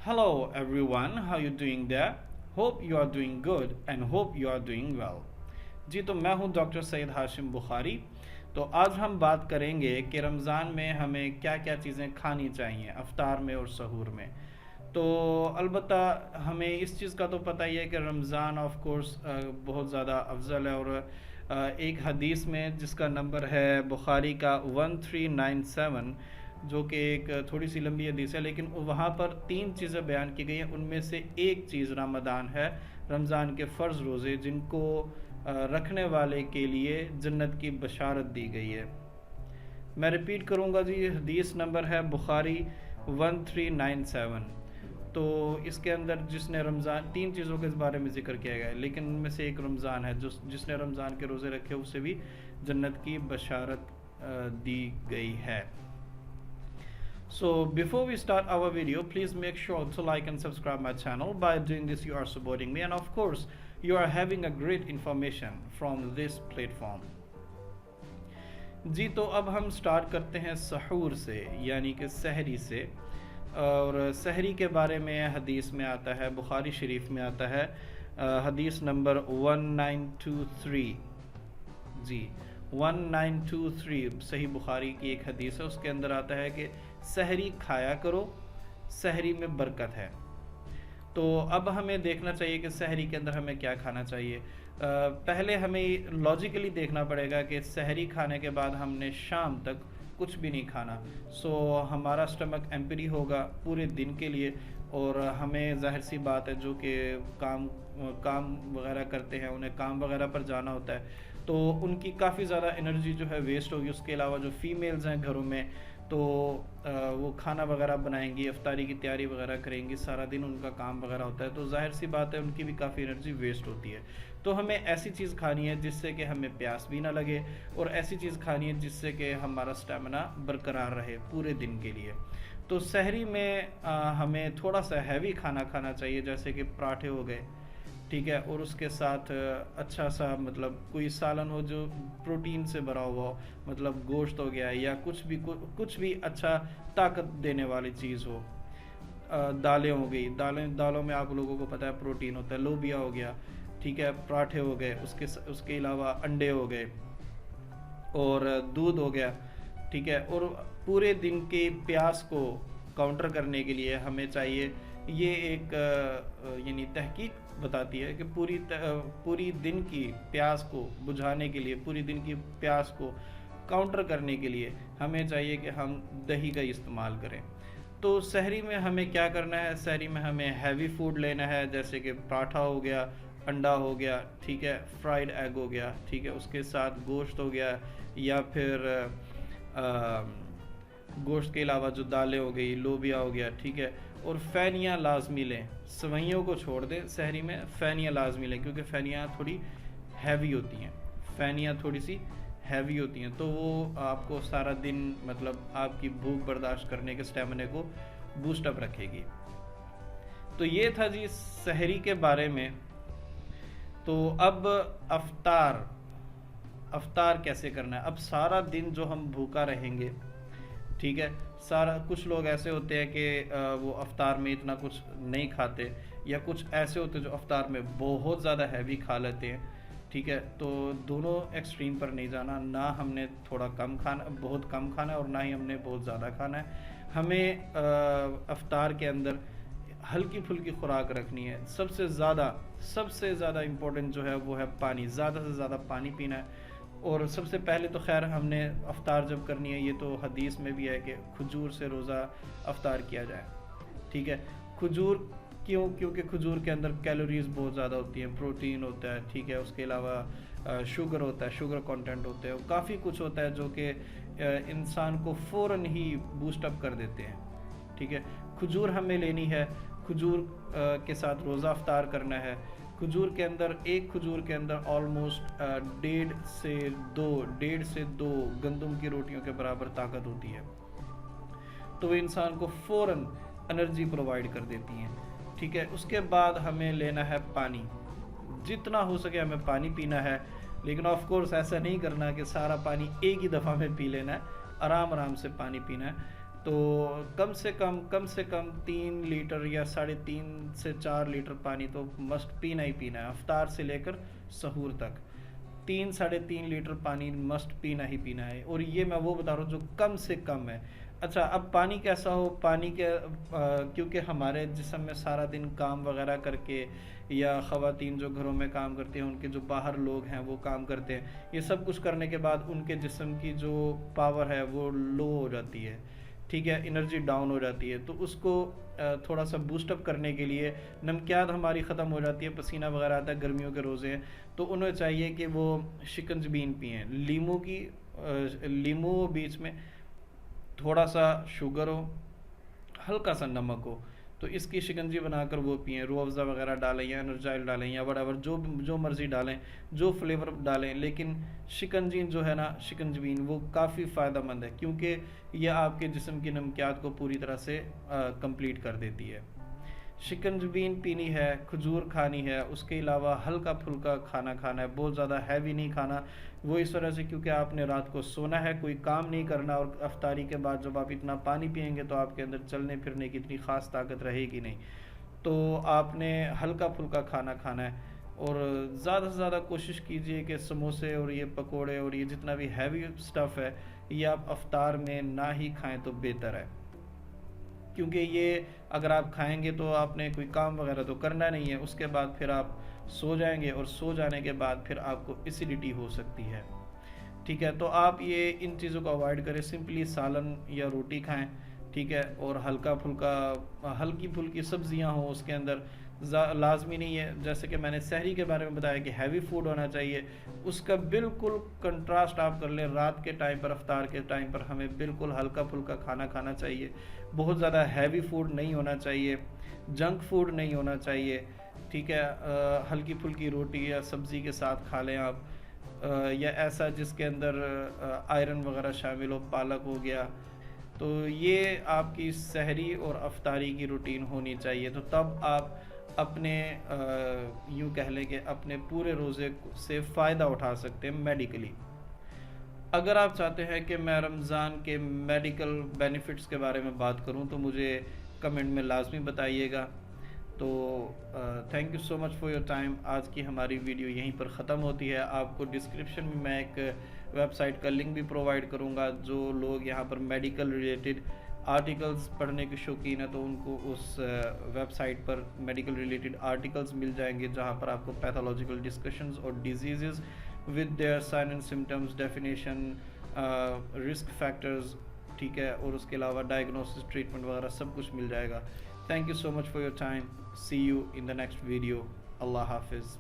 Hello everyone, how you doing there? Hope you are doing good and hope you are doing well. जी तो मैं हूं doctor Syed Hashim Bukhari. तो आज हम बात करेंगे कि रमज़ान में हमें क्या क्या चीज़ें खानी चाहिए अफ्तार में और सहूर में। तो अलबत्ता हमें इस चीज़ का तो पता ही है कि रमज़ान ऑफ कोर्स बहुत ज़्यादा अफजल है, और एक हदीस में जिसका नंबर है बुखारी का 1397, जो कि एक थोड़ी सी लंबी हदीस है, लेकिन वहाँ पर तीन चीज़ें बयान की गई हैं। उनमें से एक चीज़ रमज़ान है, रमज़ान के फ़र्ज़ रोज़े जिनको रखने वाले के लिए जन्नत की बशारत दी गई है। मैं रिपीट करूँगा जी, हदीस नंबर है बुखारी 1397। तो इसके अंदर जिसने रमज़ान, तीन चीज़ों के इस बारे में ज़िक्र किया गया है, लेकिन उनमें से एक रमज़ान है, जिसने रमज़ान के रोज़े रखे उसे भी जन्नत की बशारत दी गई है। So before we start our video, please make sure to like and subscribe my channel. By doing this you are supporting me, and of course you are having a great information from this platform. जी तो अब हम start करते हैं सहूर से, यानी कि सहरी से। और सहरी के बारे में हदीस में आता है, बुखारी शरीफ में आता है, हदीस नंबर 1923 जी 1923 सही बुखारी की एक हदीस है। उसके अंदर आता है कि सहरी खाया करो, सहरी में बरकत है। तो अब हमें देखना चाहिए कि सहरी के अंदर हमें क्या खाना चाहिए। पहले हमें लॉजिकली देखना पड़ेगा कि सहरी खाने के बाद हमने शाम तक कुछ भी नहीं खाना। सो हमारा स्टमक एम्प्टी होगा पूरे दिन के लिए, और हमें ज़ाहिर सी बात है जो कि काम वगैरह करते हैं, उन्हें काम वगैरह पर जाना होता है, तो उनकी काफ़ी ज़्यादा एनर्जी जो है वेस्ट होगी। उसके अलावा जो फीमेल्स हैं घरों में, तो वो खाना वगैरह बनाएंगी, अफ्तारी की तैयारी वगैरह करेंगी, सारा दिन उनका काम वगैरह होता है, तो ज़ाहिर सी बात है उनकी भी काफ़ी एनर्जी वेस्ट होती है। तो हमें ऐसी चीज़ खानी है जिससे कि हमें प्यास भी ना लगे, और ऐसी चीज़ खानी है जिससे कि हमारा स्टेमिना बरकरार रहे पूरे दिन के लिए। तो सहरी में हमें थोड़ा सा हैवी खाना खाना चाहिए, जैसे कि पराठे हो गए, ठीक है, और उसके साथ अच्छा सा मतलब कोई सालन हो जो प्रोटीन से भरा हुआ हो, मतलब गोश्त हो गया या कुछ भी अच्छा ताकत देने वाली चीज़ हो। दालें हो गई, दालों में आप लोगों को पता है प्रोटीन होता है, लोबिया हो गया, ठीक है, पराठे हो गए, उसके अलावा अंडे हो गए और दूध हो गया, ठीक है। और पूरे दिन के प्यास को काउंटर करने के लिए हमें चाहिए, ये एक यानी तहकीक बताती है कि पूरी दिन की प्यास को बुझाने के लिए, पूरी दिन की प्यास को काउंटर करने के लिए हमें चाहिए कि हम दही का इस्तेमाल करें। तो सहरी में हमें क्या करना है, सहरी में हमें हैवी फूड लेना है, जैसे कि पराठा हो गया, अंडा हो गया, ठीक है, फ्राइड एग हो गया, ठीक है, उसके साथ गोश्त हो गया, या फिर गोश्त के अलावा जो दालें हो गई, लोबिया हो गया, ठीक है। और फैनियाँ लाजमी लें, सवैयों को छोड़ दें, सहरी में फैनियाँ लाजमी लें, क्योंकि फैनियाँ थोड़ी हैवी होती हैं, फैनियाँ थोड़ी सी हैवी होती हैं, तो वो आपको सारा दिन मतलब आपकी भूख बर्दाश्त करने के स्टेमिना को बूस्ट अप रखेगी। तो ये था जी सहरी के बारे में। तो अब अफ्तार कैसे करना है। अब सारा दिन जो हम भूखा रहेंगे, ठीक है, कुछ लोग ऐसे होते हैं कि वो अफ्तार में इतना कुछ नहीं खाते, या कुछ ऐसे होते हैं जो अफ्तार में बहुत ज़्यादा हैवी खा लेते हैं, ठीक है। तो दोनों एक्सट्रीम पर नहीं जाना, ना हमने थोड़ा कम खाना, बहुत कम खाना है, और ना ही हमने बहुत ज़्यादा खाना है। हमें अफ्तार के अंदर हल्की फुल्की खुराक रखनी है। सबसे ज़्यादा इम्पोर्टेंट जो है वो है पानी, ज़्यादा से ज़्यादा पानी पीना है। और सबसे पहले तो खैर हमने अफ्तार जब करनी है, ये तो हदीस में भी है कि खजूर से रोज़ा अफ्तार किया जाए, ठीक है। खजूर क्योंकि खजूर के अंदर कैलोरीज बहुत ज़्यादा होती हैं, प्रोटीन होता है, ठीक है, उसके अलावा शुगर होता है, शुगर कंटेंट होते हैं, काफ़ी कुछ होता है जो कि इंसान को फ़ौरन ही बूस्ट अप कर देते हैं, ठीक है। खजूर हमें लेनी है, खजूर के साथ रोज़ा अफ्तार करना है। एक खजूर के अंदर ऑलमोस्ट 1.5 से 2 गंदम की रोटियों के बराबर ताकत होती है, तो वो इंसान को फ़ौरन एनर्जी प्रोवाइड कर देती हैं, ठीक है। उसके बाद हमें लेना है पानी, जितना हो सके हमें पानी पीना है, लेकिन ऑफ कोर्स ऐसा नहीं करना कि सारा पानी एक ही दफ़ा में पी लेना है, आराम से पानी पीना है। تو کم سے کم 3 لیٹر یا 3.5 سے 4 لیٹر پانی تو مسٹ پینا ہی پینا ہے، افطار سے لے کر سحور تک 3-3.5 لیٹر پانی مسٹ پینا ہی پینا ہے، اور یہ میں وہ بتا رہا ہوں جو کم سے کم ہے۔ اچھا، اب پانی کیسا ہو؟ پانی کے کیونکہ ہمارے جسم میں سارا دن کام وغیرہ کر کے، یا خواتین جو گھروں میں کام کرتے ہیں، ان کے جو باہر لوگ ہیں وہ کام کرتے ہیں، یہ سب کچھ کرنے کے بعد ان کے جسم کی جو پاور ہے وہ لو ہو جاتی ہے، ٹھیک ہے، انرجی ڈاؤن ہو جاتی ہے، تو اس کو تھوڑا سا بوسٹ اپ کرنے کے لیے نمکیات ہماری ختم ہو جاتی ہے، پسینہ وغیرہ آتا ہے، گرمیوں کے روزے ہیں، تو انہیں چاہیے کہ وہ شکنجبین پئیں، لیمو بیچ میں تھوڑا سا شوگر ہو، ہلکا سا نمک ہو، تو اس کی شکنجی بنا کر وہ پئیں، روح افزا وغیرہ ڈالیں یا انرجائل ڈالیں یا وٹ ایور، جو مرضی ڈالیں، جو فلیور ڈالیں، لیکن شکنجین جو ہے نا، شکنجبین وہ کافی فائدہ مند ہے، کیونکہ یہ آپ کے جسم کی نمکیات کو پوری طرح سے کمپلیٹ کر دیتی ہے۔ شکنجبین پینی ہے، کھجور کھانی ہے، اس کے علاوہ ہلکا پھلکا کھانا کھانا ہے، بہت زیادہ ہیوی نہیں کھانا، وہ اس وجہ سے کیونکہ آپ نے رات کو سونا ہے، کوئی کام نہیں کرنا، اور افطاری کے بعد جب آپ اتنا پانی پئیں گے تو آپ کے اندر چلنے پھرنے کی اتنی خاص طاقت رہے گی نہیں، تو آپ نے ہلکا پھلکا کھانا کھانا ہے، اور زیادہ سے زیادہ کوشش کیجئے کہ سموسے اور یہ پکوڑے اور یہ جتنا بھی ہیوی سٹف ہے یہ آپ افطار میں نہ ہی کھائیں تو بہتر ہے، کیونکہ یہ اگر آپ کھائیں گے تو آپ نے کوئی کام وغیرہ تو کرنا نہیں ہے، اس کے بعد پھر آپ سو جائیں گے، اور سو جانے کے بعد پھر آپ کو ایسیڈیٹی ہو سکتی ہے، ٹھیک ہے، تو آپ یہ ان چیزوں کو اوائڈ کریں، سمپلی سالن یا روٹی کھائیں، ٹھیک ہے، اور ہلکا پھلکا ہلکی پھلکی سبزیاں ہوں اس کے اندر، لازمی نہیں ہے، جیسے کہ میں نے سحری کے بارے میں بتایا کہ ہیوی فوڈ ہونا چاہیے، اس کا بالکل کنٹراسٹ آپ کر لیں، رات کے ٹائم پر، افطار کے ٹائم پر ہمیں بالکل ہلکا پھلکا کھانا کھانا چاہیے، بہت زیادہ ہیوی فوڈ نہیں ہونا چاہیے، جنک فوڈ نہیں ہونا چاہیے، ٹھیک ہے، ہلکی پھلکی روٹی یا سبزی کے ساتھ کھا لیں آپ، یا ایسا جس کے اندر آئرن وغیرہ شامل ہو، پالک ہو گیا، تو یہ آپ کی سحری اور افطاری کی روٹین ہونی چاہیے، تو تب آپ اپنے یوں کہہ لیں کہ اپنے پورے روزے سے فائدہ اٹھا سکتے ہیں میڈیکلی۔ اگر آپ چاہتے ہیں کہ میں رمضان کے میڈیکل بینیفٹس کے بارے میں بات کروں تو مجھے کمنٹ میں لازمی بتائیے گا۔ تو thank you so much for your time. آج کی ہماری ویڈیو یہیں پر ختم ہوتی ہے۔ آپ کو ڈسکرپشن میں ایک ویب سائٹ کا لنک بھی پرووائڈ کروں گا، جو لوگ یہاں پر میڈیکل ریلیٹڈ آرٹیکلز پڑھنے کے شوقین ہیں تو ان کو اس ویب سائٹ پر میڈیکل ریلیٹڈ آرٹیکلز مل جائیں گے، جہاں پر آپ کو پیتھولوجیکل ڈسکشنز اور diseases with their sign and symptoms, definition, risk factors, ٹھیک ہے، اور اس کے علاوہ ڈائگنوسس، ٹریٹمنٹ وغیرہ سب کچھ مل جائے گا۔ Thank you so much for your time. See you in the next video. اللہ حافظ۔